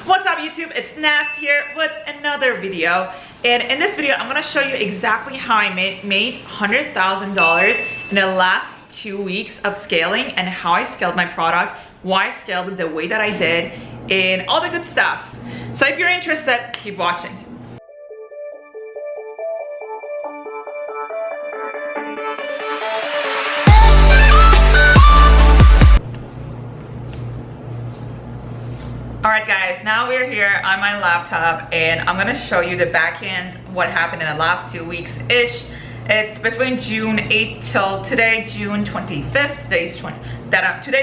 What's up YouTube? It's Nas here with another video, and in this video I'm going to show you exactly how I made $100,000 in the last 2 weeks of scaling, and how I scaled my product, why I scaled it the way that I did, and all the good stuff. So if you're interested, keep watching. Alright guys, now we're here on my laptop and I'm going to show you the back end, what happened in the last 2 weeks-ish. It's between June 8th till today, June 25th. Today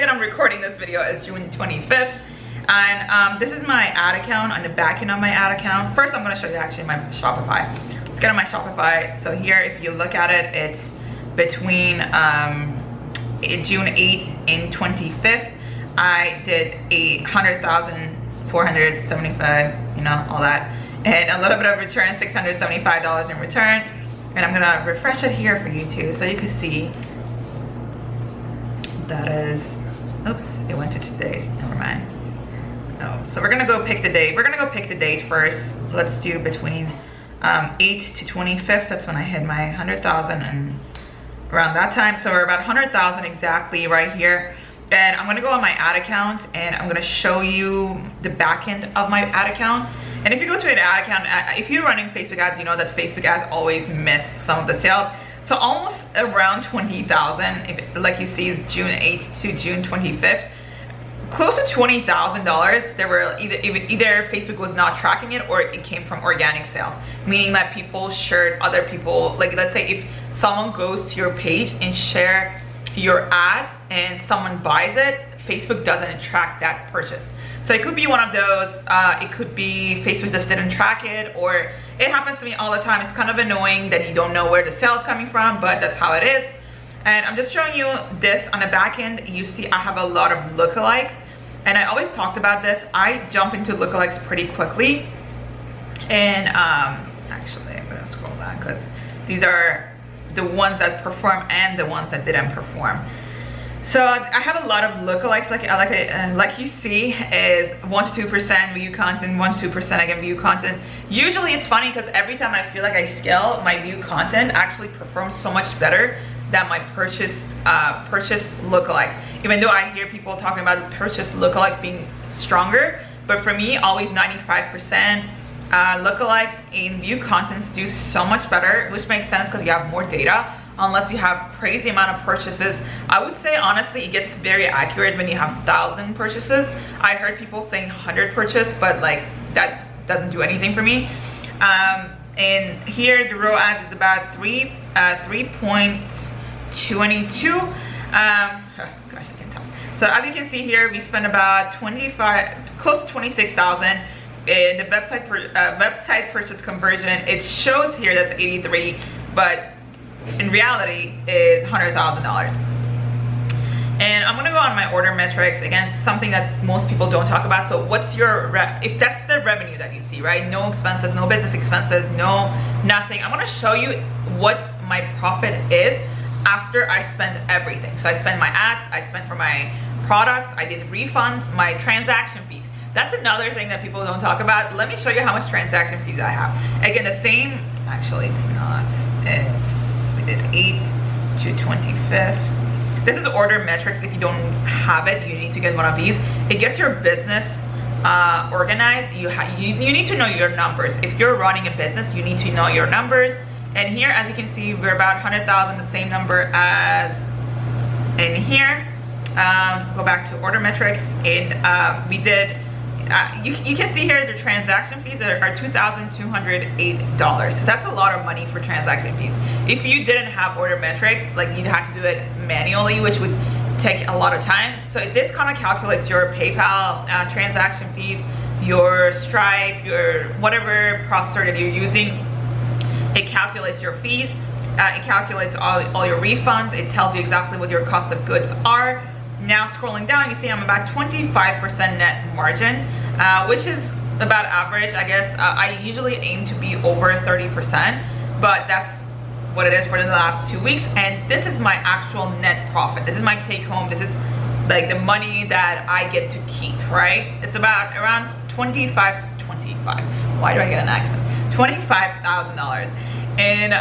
that I'm recording this video is June 25th. And this is my ad account, on the back end of my ad account. First I'm going to show you actually my Shopify. Let's get on my Shopify. So here, if you look at it, it's between June 8th and 25th. I did $100,475, you know, all that, and a little bit of return, $675 in return. And I'm gonna refresh it here for you too, so you can see that is, oops, it went to today's, never mind. No, so we're gonna go pick the date. We're gonna go pick the date first. Let's do between 8th to 25th. That's when I hit my 100,000, and around that time. So we're about 100,000 exactly right here. And I'm gonna go on my ad account and I'm gonna show you the back end of my ad account. And if you go to an ad account, if you're running Facebook ads, you know that Facebook ads always miss some of the sales. So almost around 20,000, like you see, is June 8th to June 25th. Close to $20,000, there were either Facebook was not tracking it, or it came from organic sales, meaning that people shared other people. Like, let's say if someone goes to your page and share your ad and someone buys it, Facebook doesn't track that purchase. So it could be one of those, it could be Facebook just didn't track it, or it happens to me all the time. It's kind of annoying that you don't know where the sale is coming from, but that's how it is. And I'm just showing you this on the back end. You see I have a lot of lookalikes, and I always talked about this. I jump into lookalikes pretty quickly. And actually I'm gonna scroll down because these are the ones that perform and the ones that didn't perform. So I have a lot of lookalikes, like you see, is 1 to 2% view content, 1 to 2% again view content. Usually it's funny because every time I feel like I scale, my view content actually performs so much better than my purchase lookalikes. Even though I hear people talking about the purchase lookalike being stronger, but for me, always 95%. Lookalikes in view contents do so much better, which makes sense because you have more data. Unless you have crazy amount of purchases, I would say honestly it gets very accurate when you have 1,000 purchases. I heard people saying 100 purchase, but like that doesn't do anything for me. And here the ROAS is about 3.22. Gosh, I can tell. So as you can see here, we spent about close to 26,000. In the website purchase conversion, it shows here that's 83, but in reality is $100,000. And I'm gonna go on my order metrics again, something that most people don't talk about. So what's your if that's the revenue that you see, right? No expenses, no business expenses, no nothing. I'm gonna show you what my profit is after I spend everything. So I spend my ads, I spent for my products, I did refunds, my transaction fees. That's another thing that people don't talk about. Let me show you how much transaction fees I have. Again, the same, actually it's not, we did 8th to 25th. This is order metrics. If you don't have it, you need to get one of these. It gets your business organized. You need to know your numbers. If you're running a business, you need to know your numbers. And here, as you can see, we're about 100,000, the same number as in here. Go back to order metrics, and we did, you can see here the transaction fees are $2,208. So that's a lot of money for transaction fees. If you didn't have order metrics, like you'd have to do it manually, which would take a lot of time. So this kind of calculates your PayPal transaction fees, your Stripe, your whatever processor that you're using. It calculates your fees. It calculates all your refunds. It tells you exactly what your cost of goods are. Now scrolling down, you see I'm about 25% net margin, which is about average, I guess. I usually aim to be over 30%, but that's what it is for the last 2 weeks. And this is my actual net profit. This is my take home. This is like the money that I get to keep, right? It's about around Why do I get an accent? $25,000. And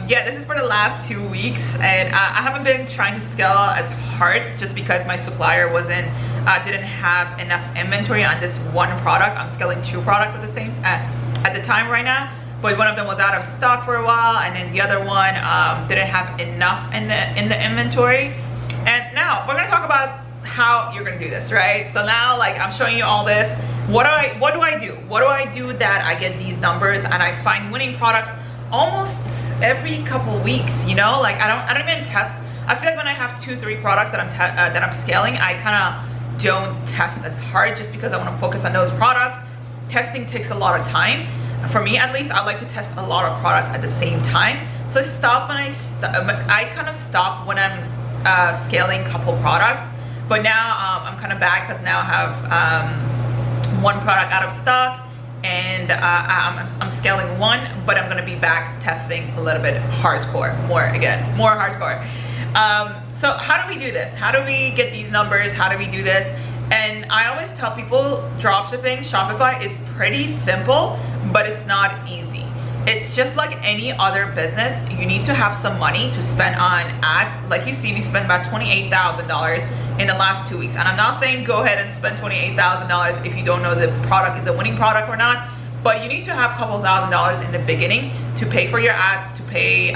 yeah, this is for the last 2 weeks, and I haven't been trying to scale as hard just because my supplier didn't have enough inventory on this one product. I'm scaling 2 products at the time right now, but one of them was out of stock for a while, and then the other one didn't have enough in the inventory. And now we're gonna talk about how you're gonna do this, right? So now, like, I'm showing you all this. What do I do? What do I do that I get these numbers and I find winning products almost every couple weeks? You know, like I don't even test. I feel like when I have 2-3 products that I'm scaling, I kind of don't test as hard just because I want to focus on those products. Testing takes a lot of time. For me, at least, I like to test a lot of products at the same time. So I kind of stop when I'm scaling a couple products. But now I'm kind of back because now I have 1 product out of stock, and I'm scaling 1, but I'm gonna be back testing a little bit hardcore, more hardcore. So how do we do this? How do we get these numbers? How do we do this? And I always tell people dropshipping, Shopify is pretty simple, but it's not easy. It's just like any other business. You need to have some money to spend on ads. Like you see, we spent about $28,000 in the last 2 weeks. And I'm not saying go ahead and spend $28,000 if you don't know the product is a winning product or not, but you need to have a couple $1,000s in the beginning to pay for your ads, to pay,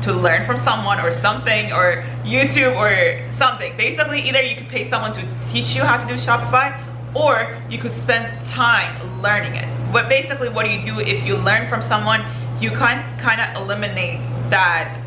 to learn from someone or something, or YouTube or something. Basically, either you could pay someone to teach you how to do Shopify, or you could spend time learning it. But basically, what do you do if you learn from someone? You kind of eliminate that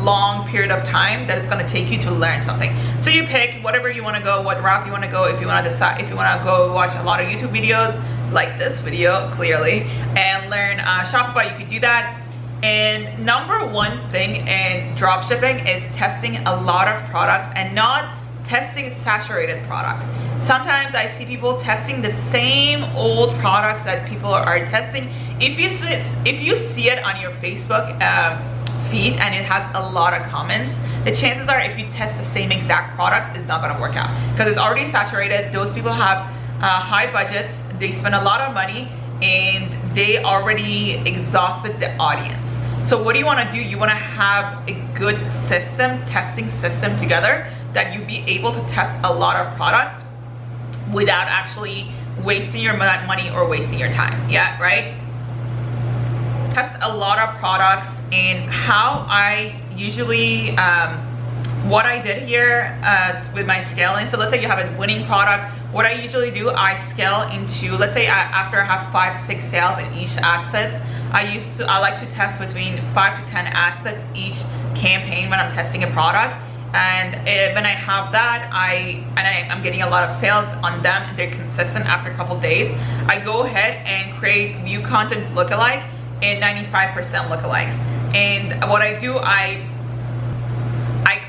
long period of time that it's going to take you to learn something. So you pick whatever you want to go, what route you want to go. If you want to decide, if you want to go watch a lot of YouTube videos like this video clearly and learn Shopify, you could do that. And number 1 thing in dropshipping is testing a lot of products and not testing saturated products. Sometimes I see people testing the same old products that people are testing. If you see it on your Facebook feed and it has a lot of comments, the chances are if you test the same exact products, it's not going to work out because it's already saturated. Those people have high budgets, they spend a lot of money, and they already exhausted the audience. So what do you want to do? You want to have a good testing system together that you be able to test a lot of products without actually wasting your money or wasting your time. Yeah, right? Test a lot of products. And how I usually, what I did here with my scaling, so let's say you have a winning product. What I usually do, I scale into, let's say after I have 5-6 sales in each ad sets, I like to test between 5 to 10 ad sets each campaign when I'm testing a product. And when I have that, I'm getting a lot of sales on them and they're consistent after a couple days, I go ahead and create view content lookalike and 95% lookalikes. And what I do, I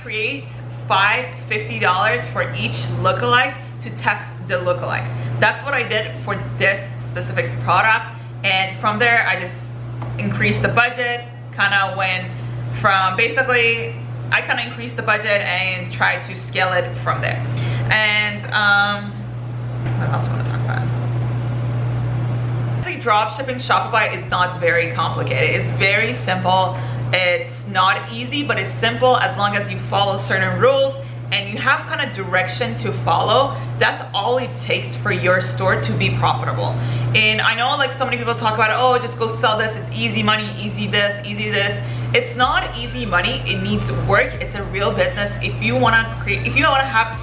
create $50 for each lookalike to test the lookalikes. That's what I did for this specific product. And from there, I just increased the budget, kind of went from basically, I kind of increased the budget and tried to scale it from there. And what else I want to talk about? Dropshipping Shopify is not very complicated. It's very simple. It's not easy, but it's simple as long as you follow certain rules and you have kind of direction to follow. That's all it takes for your store to be profitable. And I know like so many people talk about, oh, just go sell this, it's easy money, easy this, easy this. It's not easy money, it needs work. It's a real business. If you want to have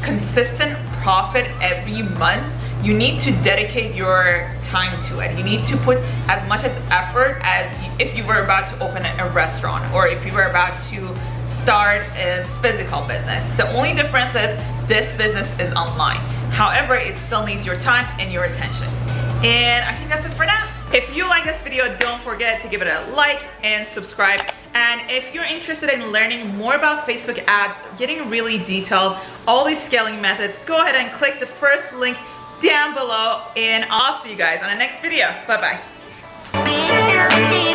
consistent profit every month, you need to dedicate your time to it. You need to put as much effort as if you were about to open a restaurant or if you were about to start a physical business. The only difference is this business is online. However, it still needs your time and your attention. And I think that's it for now. If you like this video, don't forget to give it a like and subscribe. And if you're interested in learning more about Facebook ads, getting really detailed, all these scaling methods, go ahead and click the first link down below, and I'll see you guys on the next video. Bye bye.